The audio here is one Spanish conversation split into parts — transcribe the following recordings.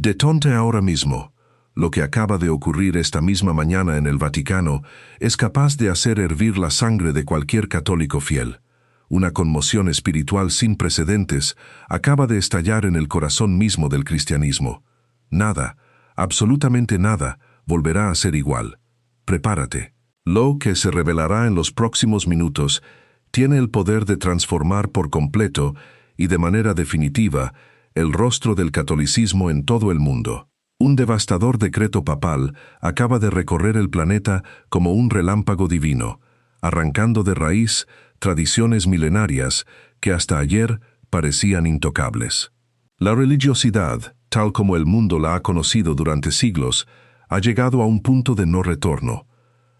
Detonte ahora mismo. Lo que acaba de ocurrir esta misma mañana en el Vaticano es capaz de hacer hervir la sangre de cualquier católico fiel. Una conmoción espiritual sin precedentes acaba de estallar en el corazón mismo del cristianismo. Nada, absolutamente nada, volverá a ser igual. Prepárate. Lo que se revelará en los próximos minutos tiene el poder de transformar por completo y de manera definitiva el rostro del catolicismo en todo el mundo. Un devastador decreto papal acaba de recorrer el planeta como un relámpago divino, arrancando de raíz tradiciones milenarias que hasta ayer parecían intocables. La religiosidad, tal como el mundo la ha conocido durante siglos, ha llegado a un punto de no retorno.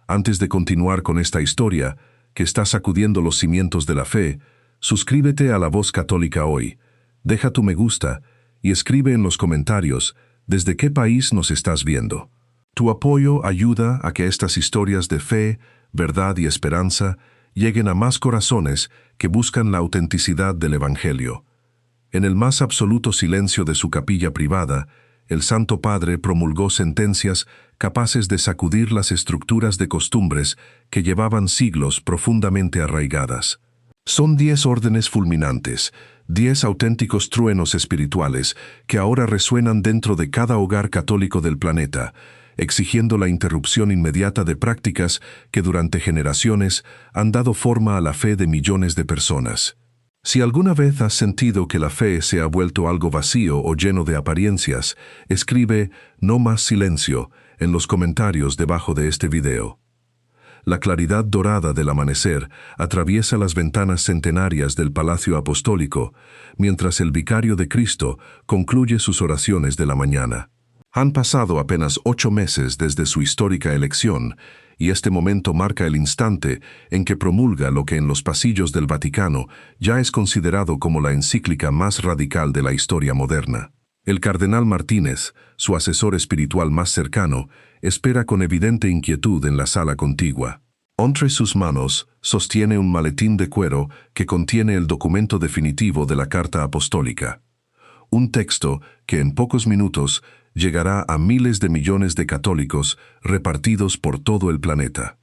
Antes de continuar con esta historia, que está sacudiendo los cimientos de la fe, suscríbete a La Voz Católica hoy, deja tu me gusta y escribe en los comentarios desde qué país nos estás viendo. Tu apoyo ayuda a que estas historias de fe, verdad y esperanza lleguen a más corazones que buscan la autenticidad del Evangelio. En el más absoluto silencio de su capilla privada, el Santo Padre promulgó sentencias capaces de sacudir las estructuras de costumbres que llevaban siglos profundamente arraigadas. Son 10 órdenes fulminantes, 10 auténticos truenos espirituales que ahora resuenan dentro de cada hogar católico del planeta, exigiendo la interrupción inmediata de prácticas que durante generaciones han dado forma a la fe de millones de personas. Si alguna vez has sentido que la fe se ha vuelto algo vacío o lleno de apariencias, escribe "No más silencio" en los comentarios debajo de este video. La claridad dorada del amanecer atraviesa las ventanas centenarias del Palacio Apostólico, mientras el Vicario de Cristo concluye sus oraciones de la mañana. Han pasado apenas 8 meses desde su histórica elección, y este momento marca el instante en que promulga lo que en los pasillos del Vaticano ya es considerado como la encíclica más radical de la historia moderna. El cardenal Martínez, su asesor espiritual más cercano, espera con evidente inquietud en la sala contigua. Entre sus manos sostiene un maletín de cuero que contiene el documento definitivo de la Carta Apostólica. Un texto que en pocos minutos llegará a miles de millones de católicos repartidos por todo el planeta.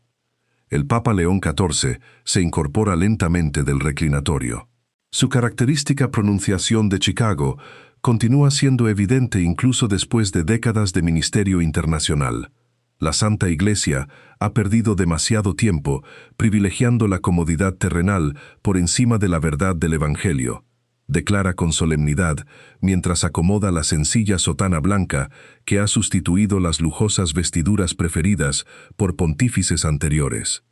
El Papa León XIV se incorpora lentamente del reclinatorio. Su característica pronunciación de Chicago continúa siendo evidente incluso después de décadas de ministerio internacional. La Santa Iglesia ha perdido demasiado tiempo privilegiando la comodidad terrenal por encima de la verdad del Evangelio, declara con solemnidad mientras acomoda la sencilla sotana blanca que ha sustituido las lujosas vestiduras preferidas por pontífices anteriores.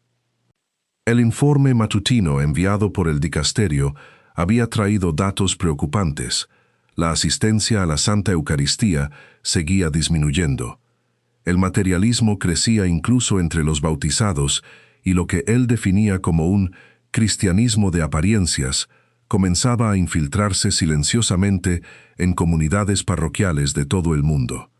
El informe matutino enviado por el dicasterio había traído datos preocupantes. La asistencia a la Santa Eucaristía seguía disminuyendo. El materialismo crecía incluso entre los bautizados y lo que él definía como un cristianismo de apariencias comenzaba a infiltrarse silenciosamente en comunidades parroquiales de todo el mundo.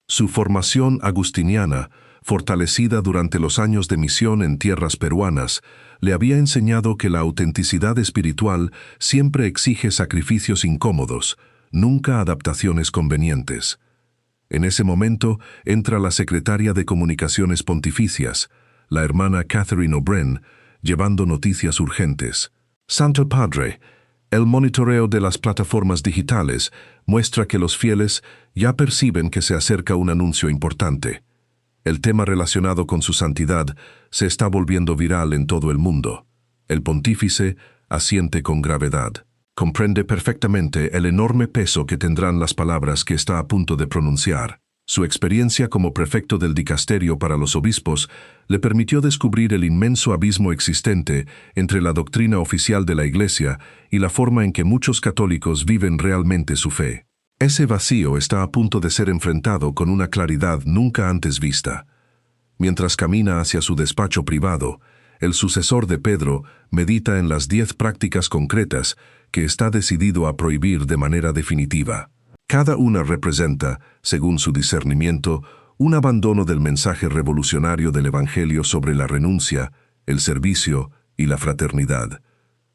Su formación agustiniana, fortalecida durante los años de misión en tierras peruanas, le había enseñado que la autenticidad espiritual siempre exige sacrificios incómodos, nunca adaptaciones convenientes. En ese momento entra la secretaria de Comunicaciones Pontificias, la hermana Catherine O'Brien, llevando noticias urgentes. Santo Padre, el monitoreo de las plataformas digitales muestra que los fieles ya perciben que se acerca un anuncio importante. El tema relacionado con su santidad se está volviendo viral en todo el mundo. El pontífice asiente con gravedad. Comprende perfectamente el enorme peso que tendrán las palabras que está a punto de pronunciar. Su experiencia como prefecto del dicasterio para los obispos le permitió descubrir el inmenso abismo existente entre la doctrina oficial de la Iglesia y la forma en que muchos católicos viven realmente su fe. Ese vacío está a punto de ser enfrentado con una claridad nunca antes vista. Mientras camina hacia su despacho privado, el sucesor de Pedro medita en las 10 prácticas concretas que está decidido a prohibir de manera definitiva. Cada una representa, según su discernimiento, un abandono del mensaje revolucionario del Evangelio sobre la renuncia, el servicio y la fraternidad.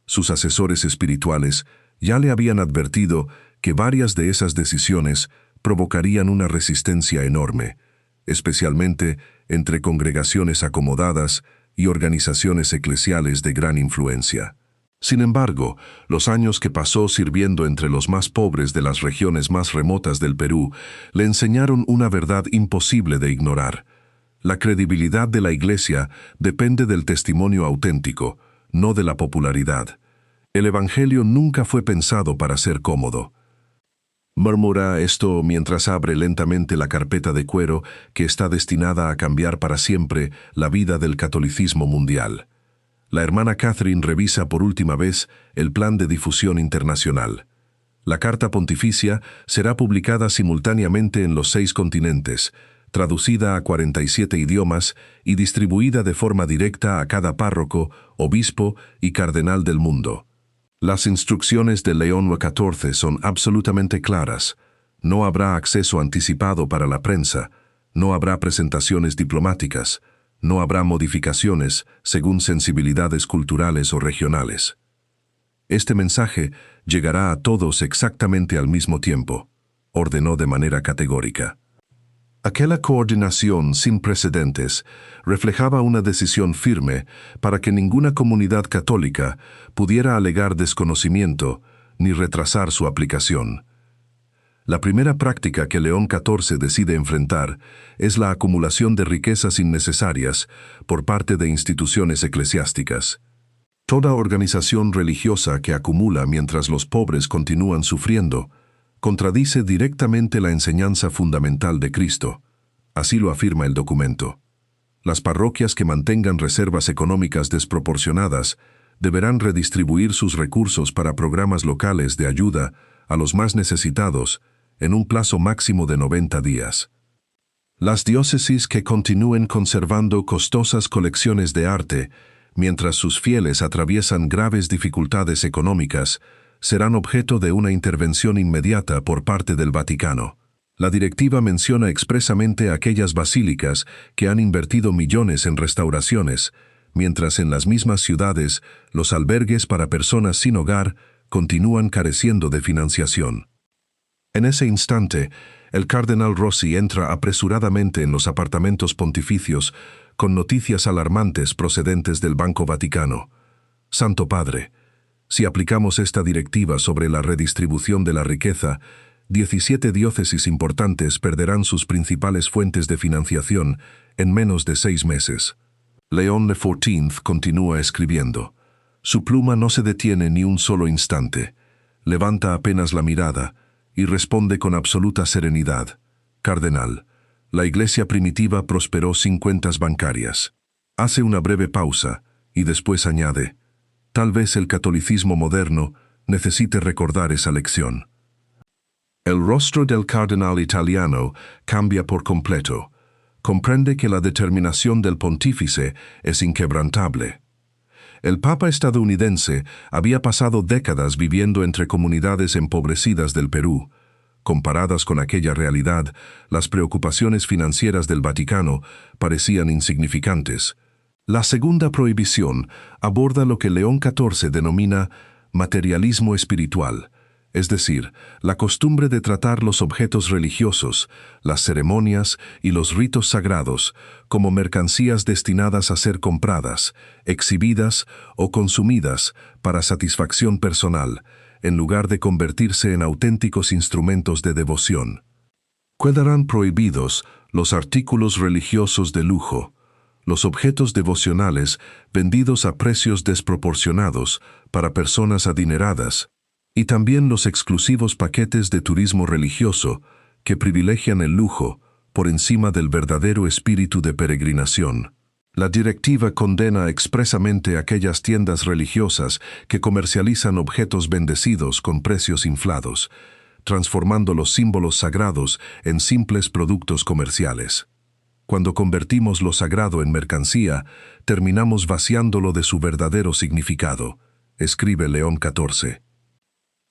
Sus asesores espirituales ya le habían advertido que varias de esas decisiones provocarían una resistencia enorme, especialmente entre congregaciones acomodadas y organizaciones eclesiales de gran influencia. Sin embargo, los años que pasó sirviendo entre los más pobres de las regiones más remotas del Perú le enseñaron una verdad imposible de ignorar. La credibilidad de la Iglesia depende del testimonio auténtico, no de la popularidad. El Evangelio nunca fue pensado para ser cómodo. Murmura esto mientras abre lentamente la carpeta de cuero que está destinada a cambiar para siempre la vida del catolicismo mundial. La hermana Catherine revisa por última vez el plan de difusión internacional. La carta pontificia será publicada simultáneamente en los 6 continentes, traducida a 47 idiomas y distribuida de forma directa a cada párroco, obispo y cardenal del mundo. Las instrucciones de León XIV son absolutamente claras. No habrá acceso anticipado para la prensa, no habrá presentaciones diplomáticas, no habrá modificaciones según sensibilidades culturales o regionales. Este mensaje llegará a todos exactamente al mismo tiempo, ordenó de manera categórica. Aquella coordinación sin precedentes reflejaba una decisión firme para que ninguna comunidad católica pudiera alegar desconocimiento ni retrasar su aplicación. La primera práctica que León XIV decide enfrentar es la acumulación de riquezas innecesarias por parte de instituciones eclesiásticas. Toda organización religiosa que acumula mientras los pobres continúan sufriendo contradice directamente la enseñanza fundamental de Cristo. Así lo afirma el documento. Las parroquias que mantengan reservas económicas desproporcionadas deberán redistribuir sus recursos para programas locales de ayuda a los más necesitados en un plazo máximo de 90 días. Las diócesis que continúen conservando costosas colecciones de arte mientras sus fieles atraviesan graves dificultades económicas serán objeto de una intervención inmediata por parte del Vaticano. La directiva menciona expresamente a aquellas basílicas que han invertido millones en restauraciones, mientras en las mismas ciudades los albergues para personas sin hogar continúan careciendo de financiación. En ese instante, el cardenal Rossi entra apresuradamente en los apartamentos pontificios con noticias alarmantes procedentes del Banco Vaticano. Santo Padre, si aplicamos esta directiva sobre la redistribución de la riqueza, 17 diócesis importantes perderán sus principales fuentes de financiación en menos de 6 meses. León XIV continúa escribiendo. Su pluma no se detiene ni un solo instante. Levanta apenas la mirada y responde con absoluta serenidad. Cardenal, la Iglesia primitiva prosperó sin cuentas bancarias. Hace una breve pausa y después añade, tal vez el catolicismo moderno necesite recordar esa lección. El rostro del cardenal italiano cambia por completo. Comprende que la determinación del pontífice es inquebrantable. El Papa estadounidense había pasado décadas viviendo entre comunidades empobrecidas del Perú. Comparadas con aquella realidad, las preocupaciones financieras del Vaticano parecían insignificantes. La segunda prohibición aborda lo que León XIV denomina materialismo espiritual, es decir, la costumbre de tratar los objetos religiosos, las ceremonias y los ritos sagrados como mercancías destinadas a ser compradas, exhibidas o consumidas para satisfacción personal, en lugar de convertirse en auténticos instrumentos de devoción. Quedarán prohibidos los artículos religiosos de lujo, los objetos devocionales vendidos a precios desproporcionados para personas adineradas, y también los exclusivos paquetes de turismo religioso que privilegian el lujo por encima del verdadero espíritu de peregrinación. La directiva condena expresamente aquellas tiendas religiosas que comercializan objetos bendecidos con precios inflados, transformando los símbolos sagrados en simples productos comerciales. Cuando convertimos lo sagrado en mercancía, terminamos vaciándolo de su verdadero significado, escribe León XIV.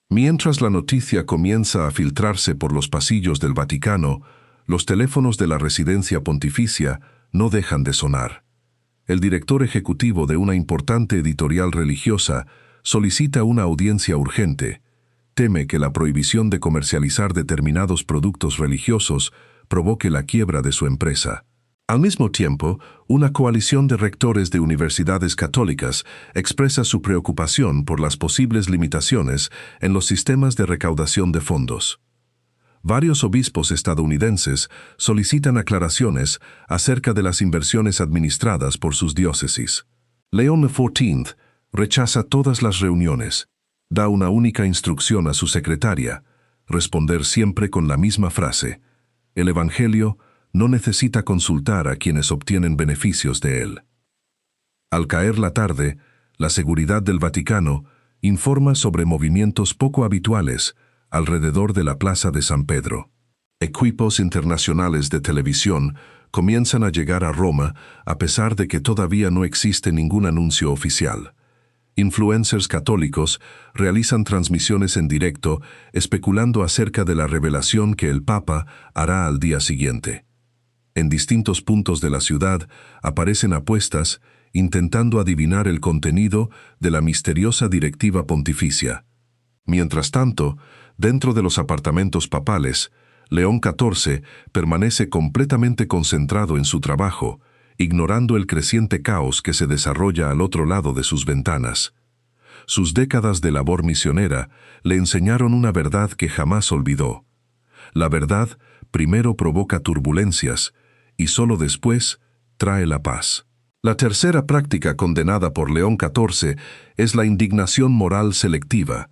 Mientras la noticia comienza a filtrarse por los pasillos del Vaticano, los teléfonos de la residencia pontificia no dejan de sonar. El director ejecutivo de una importante editorial religiosa solicita una audiencia urgente. teme que la prohibición de comercializar determinados productos religiosos provoque la quiebra de su empresa. Al mismo tiempo, una coalición de rectores de universidades católicas expresa su preocupación por las posibles limitaciones en los sistemas de recaudación de fondos. Varios obispos estadounidenses solicitan aclaraciones acerca de las inversiones administradas por sus diócesis. León XIV rechaza todas las reuniones. Da una única instrucción a su secretaria: responder siempre con la misma frase: el Evangelio no necesita consultar a quienes obtienen beneficios de él. Al caer la tarde, la seguridad del Vaticano informa sobre movimientos poco habituales alrededor de la Plaza de San Pedro. Equipos internacionales de televisión comienzan a llegar a Roma a pesar de que todavía no existe ningún anuncio oficial. Influencers católicos realizan transmisiones en directo especulando acerca de la revelación que el Papa hará al día siguiente. En distintos puntos de la ciudad aparecen apuestas intentando adivinar el contenido de la misteriosa directiva pontificia. Mientras tanto, dentro de los apartamentos papales, León XIV permanece completamente concentrado en su trabajo, ignorando el creciente caos que se desarrolla al otro lado de sus ventanas. Sus décadas de labor misionera le enseñaron una verdad que jamás olvidó. La verdad primero provoca turbulencias y solo después trae la paz. La tercera práctica condenada por León XIV es la indignación moral selectiva,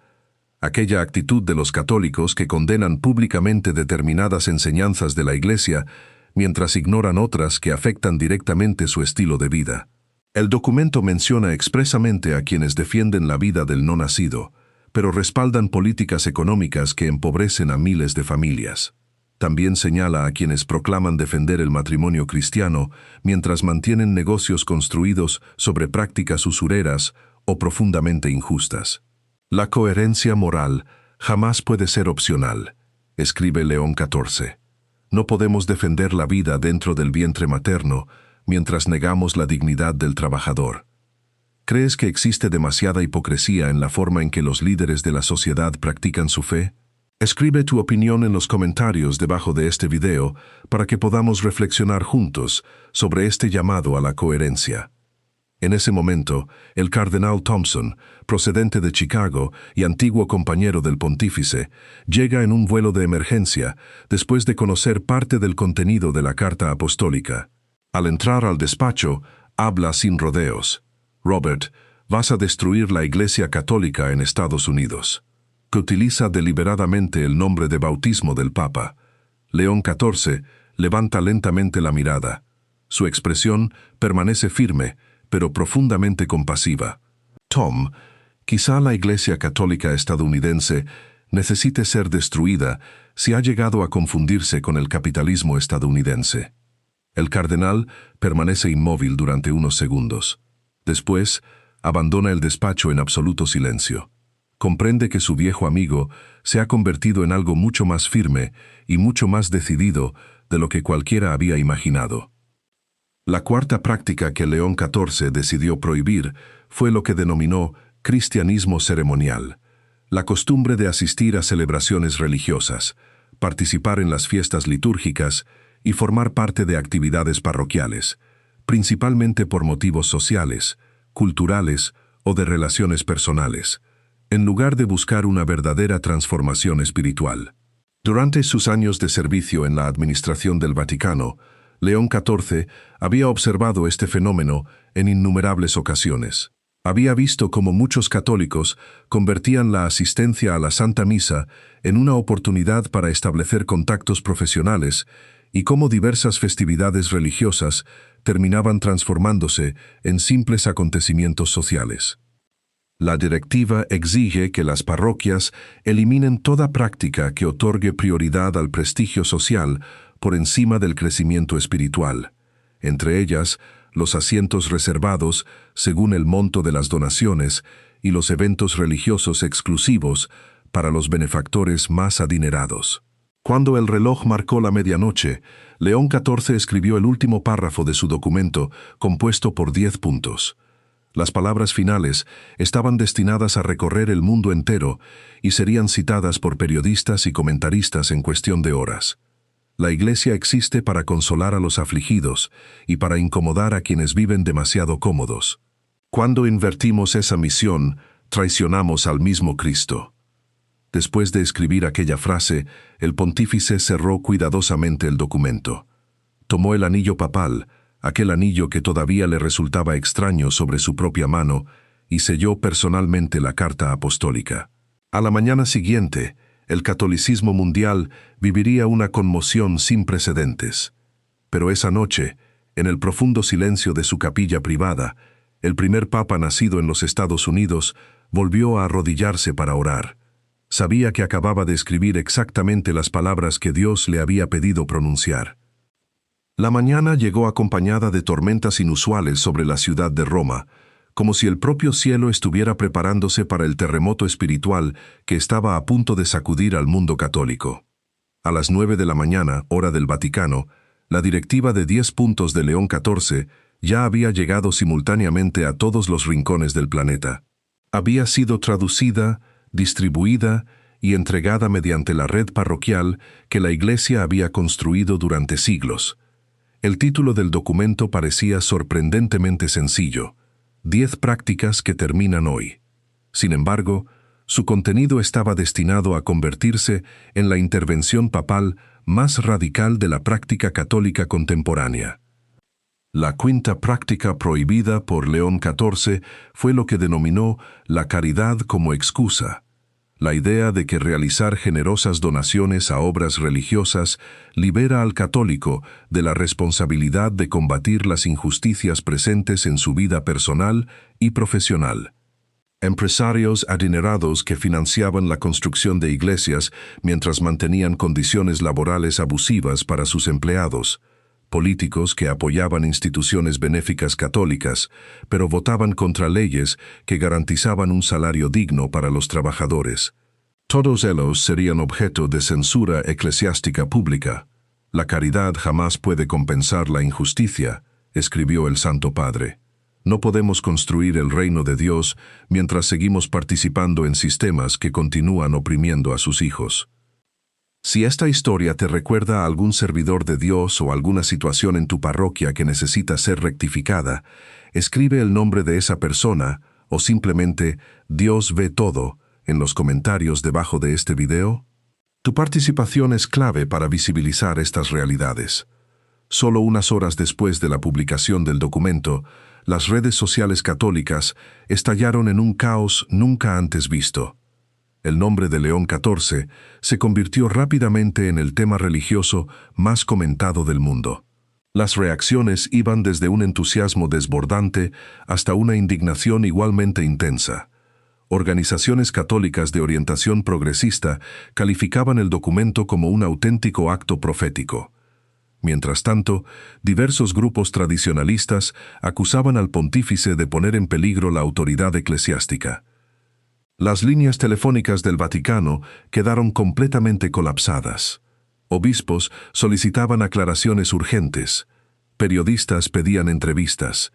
aquella actitud de los católicos que condenan públicamente determinadas enseñanzas de la Iglesia mientras ignoran otras que afectan directamente su estilo de vida. El documento menciona expresamente a quienes defienden la vida del no nacido, pero respaldan políticas económicas que empobrecen a miles de familias. También señala a quienes proclaman defender el matrimonio cristiano mientras mantienen negocios construidos sobre prácticas usureras o profundamente injustas. La coherencia moral jamás puede ser opcional, escribe León XIV. No podemos defender la vida dentro del vientre materno mientras negamos la dignidad del trabajador. ¿Crees que existe demasiada hipocresía en la forma en que los líderes de la sociedad practican su fe? Escribe tu opinión en los comentarios debajo de este video para que podamos reflexionar juntos sobre este llamado a la coherencia. En ese momento, el cardenal Thompson, procedente de Chicago y antiguo compañero del pontífice, llega en un vuelo de emergencia después de conocer parte del contenido de la carta apostólica. Al entrar al despacho, habla sin rodeos. Robert, vas a destruir la Iglesia Católica en Estados Unidos. Que utiliza deliberadamente el nombre de bautismo del Papa. León XIV levanta lentamente la mirada. Su expresión permanece firme, pero profundamente compasiva. Tom, quizá la Iglesia Católica estadounidense necesite ser destruida si ha llegado a confundirse con el capitalismo estadounidense. El cardenal permanece inmóvil durante unos segundos. Después, abandona el despacho en absoluto silencio. Comprende que su viejo amigo se ha convertido en algo mucho más firme y mucho más decidido de lo que cualquiera había imaginado. La cuarta práctica que León XIV decidió prohibir fue lo que denominó cristianismo ceremonial, la costumbre de asistir a celebraciones religiosas, participar en las fiestas litúrgicas y formar parte de actividades parroquiales, principalmente por motivos sociales, culturales o de relaciones personales, en lugar de buscar una verdadera transformación espiritual. Durante sus años de servicio en la administración del Vaticano, León XIV había observado este fenómeno en innumerables ocasiones. Había visto cómo muchos católicos convertían la asistencia a la Santa Misa en una oportunidad para establecer contactos profesionales y cómo diversas festividades religiosas terminaban transformándose en simples acontecimientos sociales. La directiva exige que las parroquias eliminen toda práctica que otorgue prioridad al prestigio social por encima del crecimiento espiritual, entre ellas los asientos reservados según el monto de las donaciones y los eventos religiosos exclusivos para los benefactores más adinerados. Cuando el reloj marcó la medianoche, León XIV escribió el último párrafo de su documento, compuesto por 10 puntos. Las palabras finales estaban destinadas a recorrer el mundo entero y serían citadas por periodistas y comentaristas en cuestión de horas. La Iglesia existe para consolar a los afligidos y para incomodar a quienes viven demasiado cómodos. Cuando invertimos esa misión, traicionamos al mismo Cristo. Después de escribir aquella frase, el pontífice cerró cuidadosamente el documento. Tomó el anillo papal, aquel anillo que todavía le resultaba extraño sobre su propia mano, y selló personalmente la carta apostólica. A la mañana siguiente, el catolicismo mundial viviría una conmoción sin precedentes. Pero esa noche, en el profundo silencio de su capilla privada, el primer papa nacido en los Estados Unidos volvió a arrodillarse para orar. Sabía que acababa de escribir exactamente las palabras que Dios le había pedido pronunciar. La mañana llegó acompañada de tormentas inusuales sobre la ciudad de Roma, como si el propio cielo estuviera preparándose para el terremoto espiritual que estaba a punto de sacudir al mundo católico. A las 9 de la mañana, hora del Vaticano, la directiva de 10 puntos de León XIV ya había llegado simultáneamente a todos los rincones del planeta. Había sido traducida, distribuida y entregada mediante la red parroquial que la Iglesia había construido durante siglos. El título del documento parecía sorprendentemente sencillo: 10 prácticas que terminan hoy. Sin embargo, su contenido estaba destinado a convertirse en la intervención papal más radical de la práctica católica contemporánea. La quinta práctica prohibida por León XIV fue lo que denominó la caridad como excusa, la idea de que realizar generosas donaciones a obras religiosas libera al católico de la responsabilidad de combatir las injusticias presentes en su vida personal y profesional. Empresarios adinerados que financiaban la construcción de iglesias mientras mantenían condiciones laborales abusivas para sus empleados, políticos que apoyaban instituciones benéficas católicas, pero votaban contra leyes que garantizaban un salario digno para los trabajadores. Todos ellos serían objeto de censura eclesiástica pública. La caridad jamás puede compensar la injusticia, escribió el Santo Padre. No podemos construir el reino de Dios mientras seguimos participando en sistemas que continúan oprimiendo a sus hijos. Si esta historia te recuerda a algún servidor de Dios o alguna situación en tu parroquia que necesita ser rectificada, escribe el nombre de esa persona o simplemente Dios ve todo en los comentarios debajo de este video. Tu participación es clave para visibilizar estas realidades. Solo unas horas después de la publicación del documento, las redes sociales católicas estallaron en un caos nunca antes visto. El nombre de León XIV se convirtió rápidamente en el tema religioso más comentado del mundo. Las reacciones iban desde un entusiasmo desbordante hasta una indignación igualmente intensa. Organizaciones católicas de orientación progresista calificaban el documento como un auténtico acto profético. Mientras tanto, diversos grupos tradicionalistas acusaban al pontífice de poner en peligro la autoridad eclesiástica. Las líneas telefónicas del Vaticano quedaron completamente colapsadas. Obispos solicitaban aclaraciones urgentes. Periodistas pedían entrevistas.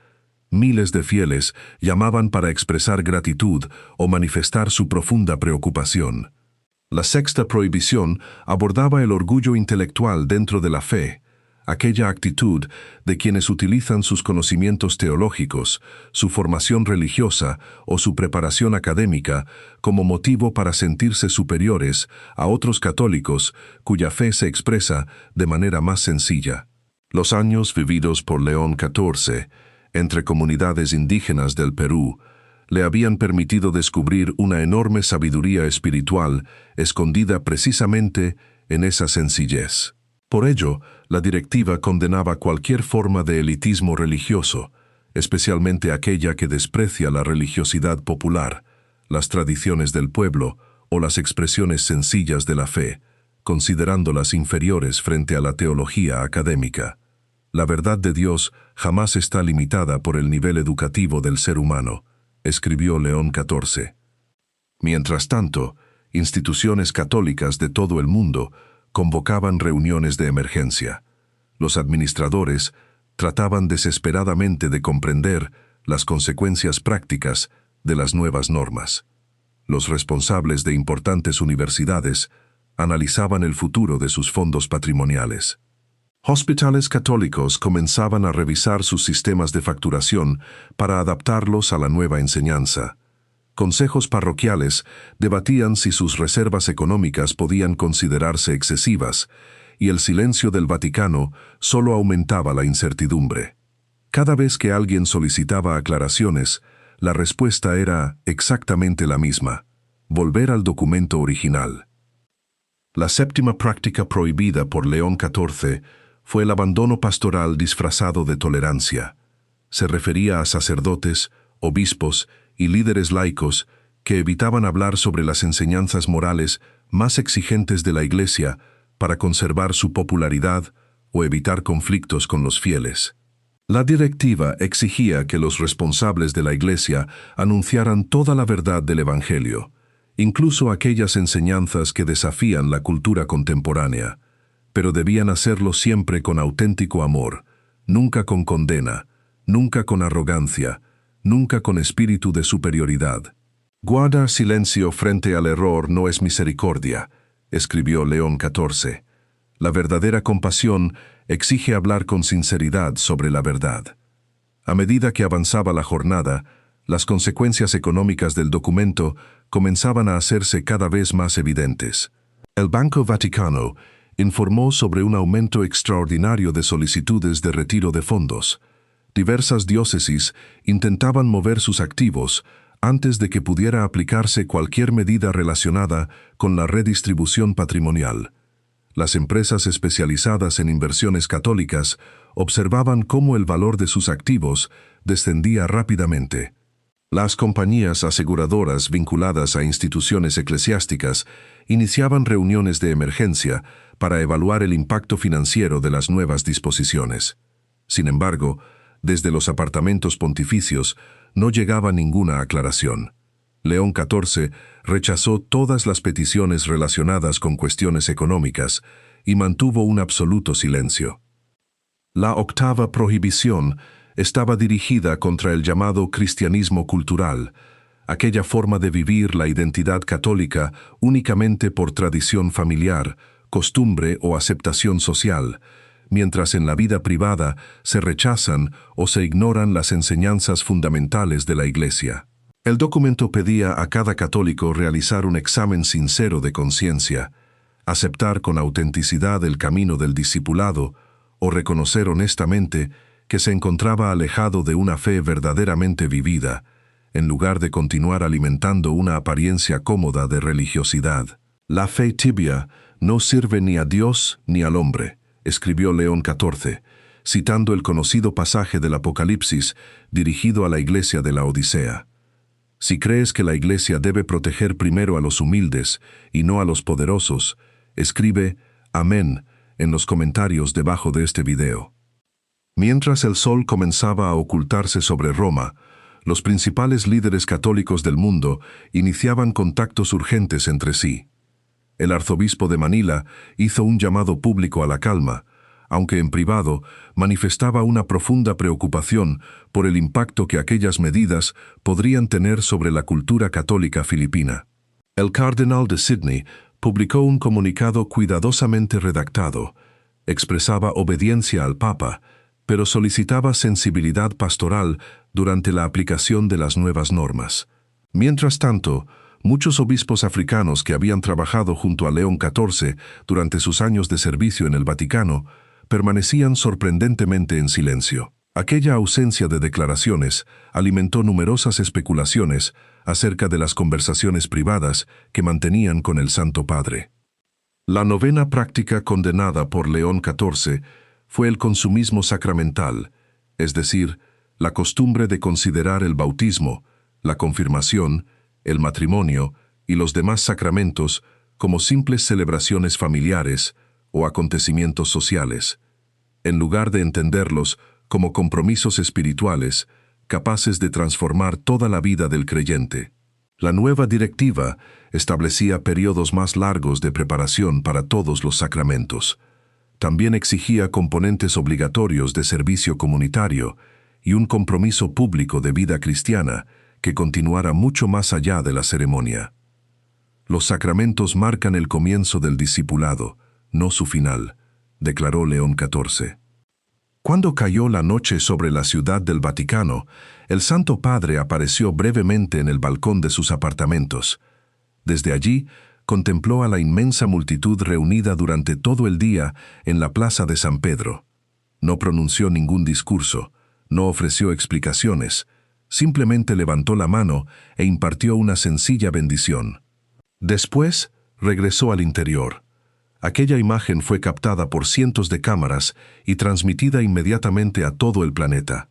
Miles de fieles llamaban para expresar gratitud o manifestar su profunda preocupación. La sexta prohibición abordaba el orgullo intelectual dentro de la fe, aquella actitud de quienes utilizan sus conocimientos teológicos, su formación religiosa o su preparación académica como motivo para sentirse superiores a otros católicos cuya fe se expresa de manera más sencilla. Los años vividos por León XIV entre comunidades indígenas del Perú le habían permitido descubrir una enorme sabiduría espiritual escondida precisamente en esa sencillez. Por ello, la directiva condenaba cualquier forma de elitismo religioso, especialmente aquella que desprecia la religiosidad popular, las tradiciones del pueblo o las expresiones sencillas de la fe, considerándolas inferiores frente a la teología académica. La verdad de Dios jamás está limitada por el nivel educativo del ser humano, escribió León XIV. Mientras tanto, instituciones católicas de todo el mundo convocaban reuniones de emergencia. Los administradores trataban desesperadamente de comprender las consecuencias prácticas de las nuevas normas. Los responsables de importantes universidades analizaban el futuro de sus fondos patrimoniales. Hospitales católicos comenzaban a revisar sus sistemas de facturación para adaptarlos a la nueva enseñanza. Consejos parroquiales debatían si sus reservas económicas podían considerarse excesivas, y el silencio del Vaticano solo aumentaba la incertidumbre. Cada vez que alguien solicitaba aclaraciones, la respuesta era exactamente la misma: volver al documento original. La séptima práctica prohibida por León XIV fue el abandono pastoral disfrazado de tolerancia. Se refería a sacerdotes, obispos y líderes laicos que evitaban hablar sobre las enseñanzas morales más exigentes de la Iglesia para conservar su popularidad o evitar conflictos con los fieles. La directiva exigía que los responsables de la Iglesia anunciaran toda la verdad del Evangelio, incluso aquellas enseñanzas que desafían la cultura contemporánea, pero debían hacerlo siempre con auténtico amor, nunca con condena, nunca con arrogancia, nunca con espíritu de superioridad. Guardar silencio frente al error no es misericordia, escribió León XIV. La verdadera compasión exige hablar con sinceridad sobre la verdad. A medida que avanzaba la jornada, las consecuencias económicas del documento comenzaban a hacerse cada vez más evidentes. El Banco Vaticano informó sobre un aumento extraordinario de solicitudes de retiro de fondos. Diversas diócesis intentaban mover sus activos antes de que pudiera aplicarse cualquier medida relacionada con la redistribución patrimonial. Las empresas especializadas en inversiones católicas observaban cómo el valor de sus activos descendía rápidamente. Las compañías aseguradoras vinculadas a instituciones eclesiásticas iniciaban reuniones de emergencia para evaluar el impacto financiero de las nuevas disposiciones. Sin embargo, desde los apartamentos pontificios no llegaba ninguna aclaración. León XIV rechazó todas las peticiones relacionadas con cuestiones económicas y mantuvo un absoluto silencio. La octava prohibición estaba dirigida contra el llamado cristianismo cultural, aquella forma de vivir la identidad católica únicamente por tradición familiar, costumbre o aceptación social, mientras en la vida privada se rechazan o se ignoran las enseñanzas fundamentales de la Iglesia. El documento pedía a cada católico realizar un examen sincero de conciencia, aceptar con autenticidad el camino del discipulado o reconocer honestamente que se encontraba alejado de una fe verdaderamente vivida, en lugar de continuar alimentando una apariencia cómoda de religiosidad. La fe tibia no sirve ni a Dios ni al hombre, escribió León XIV, citando el conocido pasaje del Apocalipsis dirigido a la iglesia de la Odisea. Si crees que la iglesia debe proteger primero a los humildes y no a los poderosos, escribe Amén en los comentarios debajo de este video. Mientras el sol comenzaba a ocultarse sobre Roma, los principales líderes católicos del mundo iniciaban contactos urgentes entre sí. El arzobispo de Manila hizo un llamado público a la calma, aunque en privado manifestaba una profunda preocupación por el impacto que aquellas medidas podrían tener sobre la cultura católica filipina. El cardenal de Sydney publicó un comunicado cuidadosamente redactado. Expresaba obediencia al Papa, pero solicitaba sensibilidad pastoral durante la aplicación de las nuevas normas. Mientras tanto, muchos obispos africanos que habían trabajado junto a León XIV durante sus años de servicio en el Vaticano permanecían sorprendentemente en silencio. Aquella ausencia de declaraciones alimentó numerosas especulaciones acerca de las conversaciones privadas que mantenían con el Santo Padre. La novena práctica condenada por León XIV fue el consumismo sacramental, es decir, la costumbre de considerar el bautismo, la confirmación, el matrimonio y los demás sacramentos como simples celebraciones familiares o acontecimientos sociales, en lugar de entenderlos como compromisos espirituales capaces de transformar toda la vida del creyente. La nueva directiva establecía periodos más largos de preparación para todos los sacramentos. También exigía componentes obligatorios de servicio comunitario y un compromiso público de vida cristiana que continuara mucho más allá de la ceremonia. Los sacramentos marcan el comienzo del discipulado, no su final, declaró León XIV. Cuando cayó la noche sobre la ciudad del Vaticano, el Santo Padre apareció brevemente en el balcón de sus apartamentos. Desde allí, contempló a la inmensa multitud reunida durante todo el día en la plaza de San Pedro. No pronunció ningún discurso, no ofreció explicaciones, simplemente levantó la mano e impartió una sencilla bendición. Después, regresó al interior. Aquella imagen fue captada por cientos de cámaras y transmitida inmediatamente a todo el planeta.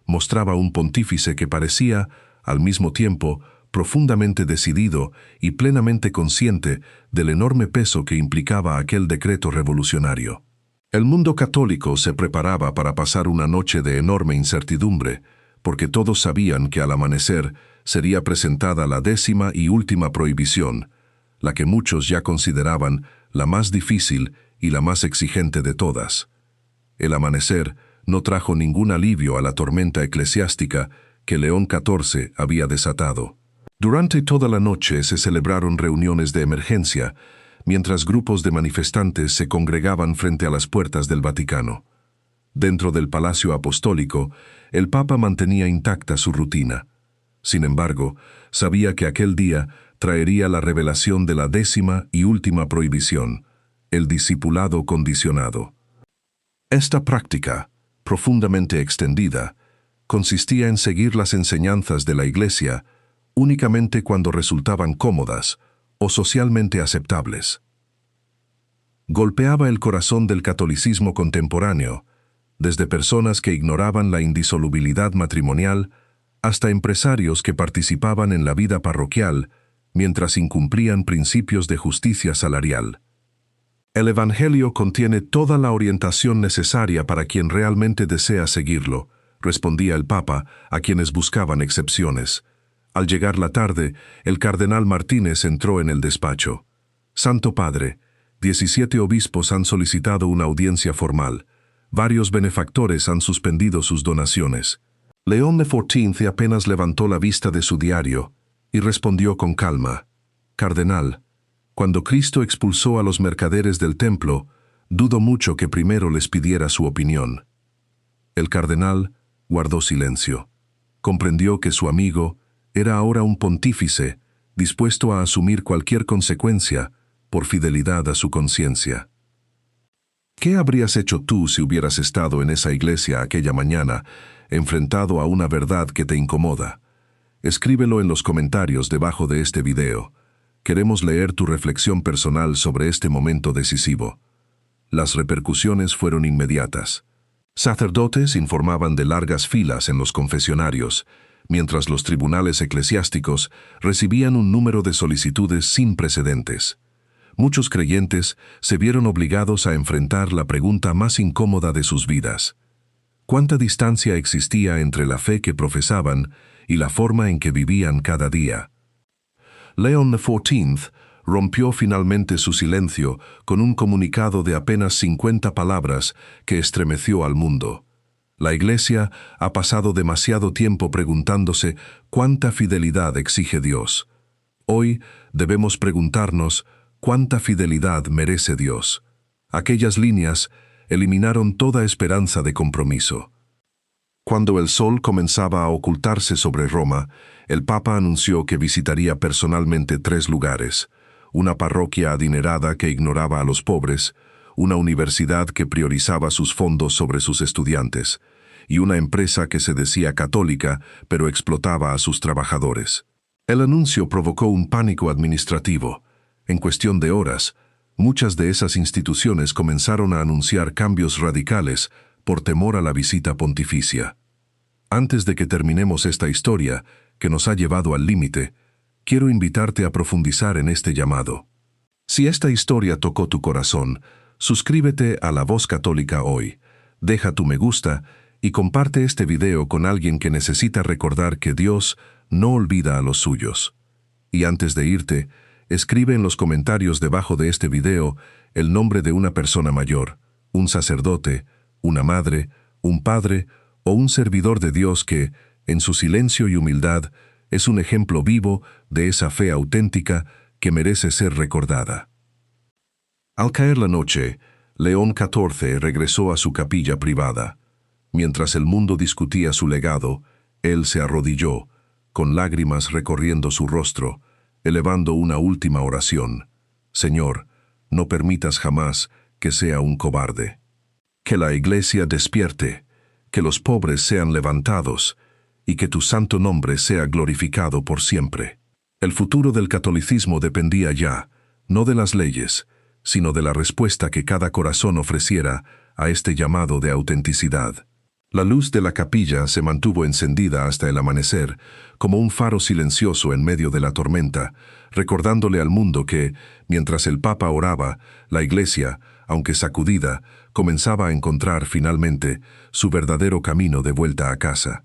Mostraba un pontífice que parecía, al mismo tiempo, profundamente decidido y plenamente consciente del enorme peso que implicaba aquel decreto revolucionario. El mundo católico se preparaba para pasar una noche de enorme incertidumbre, porque todos sabían que al amanecer sería presentada la 10ª y última prohibición, la que muchos ya consideraban la más difícil y la más exigente de todas. El amanecer no trajo ningún alivio a la tormenta eclesiástica que León XIV había desatado. Durante toda la noche se celebraron reuniones de emergencia, mientras grupos de manifestantes se congregaban frente a las puertas del Vaticano. Dentro del Palacio Apostólico, el Papa mantenía intacta su rutina. Sin embargo, sabía que aquel día traería la revelación de la 10ª y última prohibición, el discipulado condicionado. Esta práctica, profundamente extendida, consistía en seguir las enseñanzas de la Iglesia únicamente cuando resultaban cómodas o socialmente aceptables. Golpeaba el corazón del catolicismo contemporáneo, desde personas que ignoraban la indisolubilidad matrimonial hasta empresarios que participaban en la vida parroquial mientras incumplían principios de justicia salarial. El Evangelio contiene toda la orientación necesaria para quien realmente desea seguirlo, respondía el Papa a quienes buscaban excepciones. Al llegar la tarde, el cardenal Martínez entró en el despacho. Santo Padre, 17 obispos han solicitado una audiencia formal. Varios benefactores han suspendido sus donaciones. León XIV apenas levantó la vista de su diario y respondió con calma: Cardenal, cuando Cristo expulsó a los mercaderes del templo, dudo mucho que primero les pidiera su opinión. El cardenal guardó silencio. Comprendió que su amigo era ahora un pontífice dispuesto a asumir cualquier consecuencia por fidelidad a su conciencia. ¿Qué habrías hecho tú si hubieras estado en esa iglesia aquella mañana, enfrentado a una verdad que te incomoda? Escríbelo en los comentarios debajo de este video. Queremos leer tu reflexión personal sobre este momento decisivo. Las repercusiones fueron inmediatas. Sacerdotes informaban de largas filas en los confesionarios, mientras los tribunales eclesiásticos recibían un número de solicitudes sin precedentes. Muchos creyentes se vieron obligados a enfrentar la pregunta más incómoda de sus vidas. ¿Cuánta distancia existía entre la fe que profesaban y la forma en que vivían cada día? León XIV rompió finalmente su silencio con un comunicado de apenas 50 palabras que estremeció al mundo. La Iglesia ha pasado demasiado tiempo preguntándose cuánta fidelidad exige Dios. Hoy debemos preguntarnos cuánta fidelidad merece Dios. Aquellas líneas eliminaron toda esperanza de compromiso. Cuando el sol comenzaba a ocultarse sobre Roma, el Papa anunció que visitaría personalmente 3 lugares: una parroquia adinerada que ignoraba a los pobres, una universidad que priorizaba sus fondos sobre sus estudiantes, y una empresa que se decía católica pero explotaba a sus trabajadores. El anuncio provocó un pánico administrativo. En cuestión de horas, muchas de esas instituciones comenzaron a anunciar cambios radicales por temor a la visita pontificia. Antes de que terminemos esta historia, que nos ha llevado al límite, quiero invitarte a profundizar en este llamado. Si esta historia tocó tu corazón, suscríbete a La Voz Católica hoy, deja tu me gusta y comparte este video con alguien que necesita recordar que Dios no olvida a los suyos. Y antes de irte, escribe en los comentarios debajo de este video el nombre de una persona mayor, un sacerdote, una madre, un padre o un servidor de Dios que, en su silencio y humildad, es un ejemplo vivo de esa fe auténtica que merece ser recordada. Al caer la noche, León XIV regresó a su capilla privada. Mientras el mundo discutía su legado, él se arrodilló, con lágrimas recorriendo su rostro, elevando una última oración. Señor, no permitas jamás que sea un cobarde. Que la Iglesia despierte, que los pobres sean levantados, y que tu santo nombre sea glorificado por siempre. El futuro del catolicismo dependía ya, no de las leyes, sino de la respuesta que cada corazón ofreciera a este llamado de autenticidad. La luz de la capilla se mantuvo encendida hasta el amanecer, como un faro silencioso en medio de la tormenta, recordándole al mundo que, mientras el Papa oraba, la Iglesia, aunque sacudida, comenzaba a encontrar finalmente su verdadero camino de vuelta a casa.